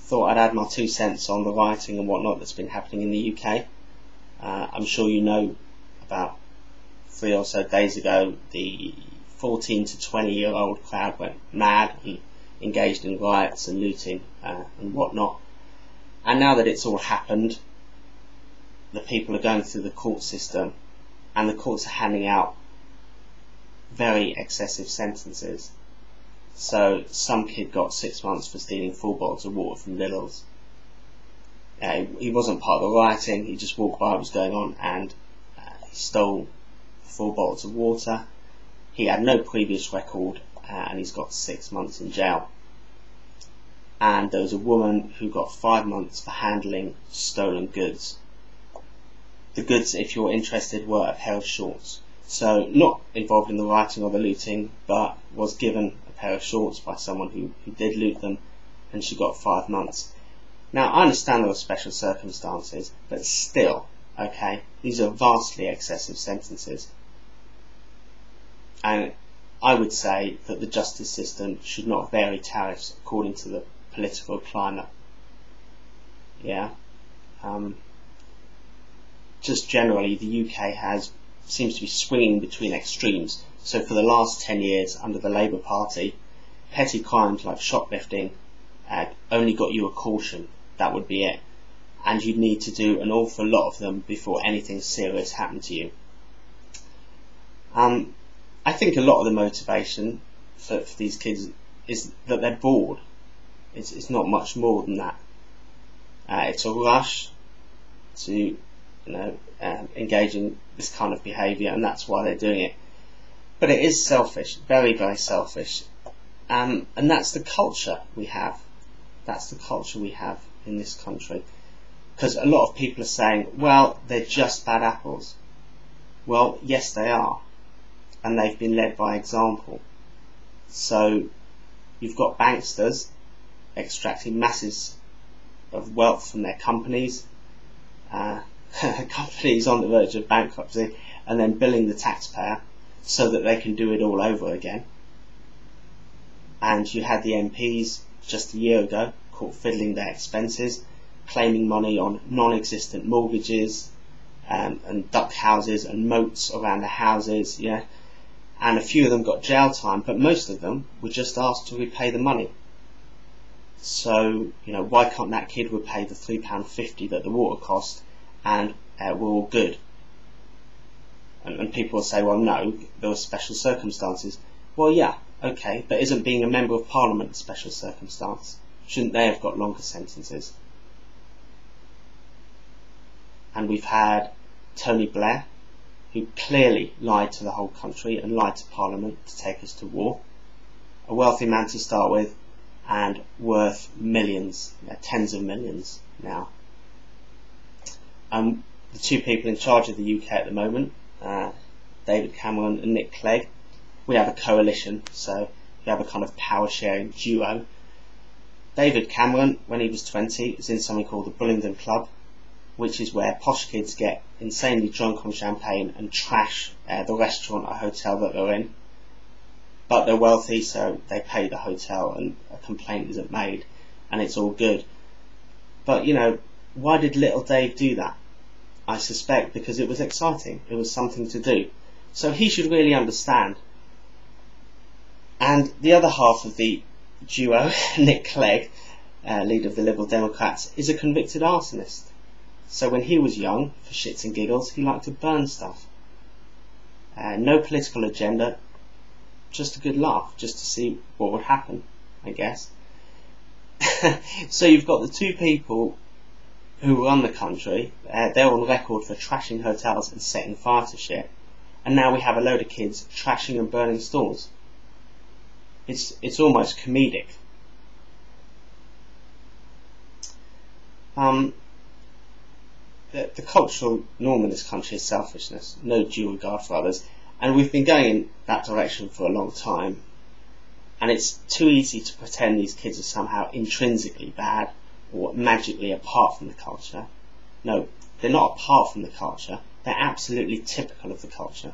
thought I'd add my 2 cents on the rioting and whatnot that's been happening in the UK. I'm sure you know about 3 or so days ago the 14 to 20-year-old crowd went mad and engaged in riots and looting and whatnot. And now that it's all happened, the people are going through the court system, and the courts are handing out very excessive sentences. So some kid got 6 months for stealing 4 bottles of water from Lidl's. He wasn't part of the rioting, he just walked by what was going on, and he stole 4 bottles of water. He had no previous record, and he's got 6 months in jail. And there was a woman who got 5 months for handling stolen goods. The goods, if you're interested, were a pair of shorts. So not involved in the rioting or the looting, but was given a pair of shorts by someone who did loot them, and she got 5 months. Now, I understand there are special circumstances, but still, okay, these are vastly excessive sentences. And I would say that the justice system should not vary tariffs according to the political climate. Yeah. Just generally, the UK seems to be swinging between extremes. So for the last 10 years under the Labour Party, petty crimes like shoplifting only got you a caution. That would be it. And you'd need to do an awful lot of them before anything serious happened to you. I think a lot of the motivation for these kids is that they're bored. It's not much more than that. It's a rush to engage in this kind of behaviour, and that's why they're doing it. But it is selfish, very, very selfish. And that's the culture we have. That's the culture we have in this country. Because a lot of people are saying, well, they're just bad apples. Well, yes, they are. And they've been led by example. So you've got banksters extracting masses of wealth from their companies, companies on the verge of bankruptcy, and then billing the taxpayer so that they can do it all over again. And you had the MPs just a year ago caught fiddling their expenses, claiming money on non-existent mortgages, and duck houses and moats around the houses, yeah. And a few of them got jail time, but most of them were just asked to repay the money. So, why can't that kid repay the £3.50 that the water cost, and we're all good? And people will say, well, no, there were special circumstances. Well, yeah, okay, but isn't being a member of Parliament a special circumstance? Shouldn't they have got longer sentences? And we've had Tony Blair, who clearly lied to the whole country and lied to Parliament to take us to war. A wealthy man to start with, and worth millions, tens of millions now. The two people in charge of the UK at the moment, David Cameron and Nick Clegg, we have a coalition, so we have a kind of power sharing duo. David Cameron, when he was 20, was in something called the Bullingdon Club, which is where posh kids get insanely drunk on champagne and trash the restaurant or hotel that they're in. But they're wealthy, so they pay the hotel and a complaint isn't made, and it's all good. But, why did little Dave do that? I suspect because it was exciting. It was something to do. So he should really understand. And the other half of the duo, Nick Clegg, leader of the Liberal Democrats, is a convicted arsonist. So when he was young, for shits and giggles, he liked to burn stuff. No political agenda, just a good laugh, just to see what would happen, I guess. So you've got the two people who run the country, they're on record for trashing hotels and setting fire to shit, and now we have a load of kids trashing and burning stores. It's almost comedic. The cultural norm in this country is selfishness, no due regard for others, and we've been going in that direction for a long time. And it's too easy to pretend these kids are somehow intrinsically bad or magically apart from the culture. No, they're not apart from the culture, they're absolutely typical of the culture.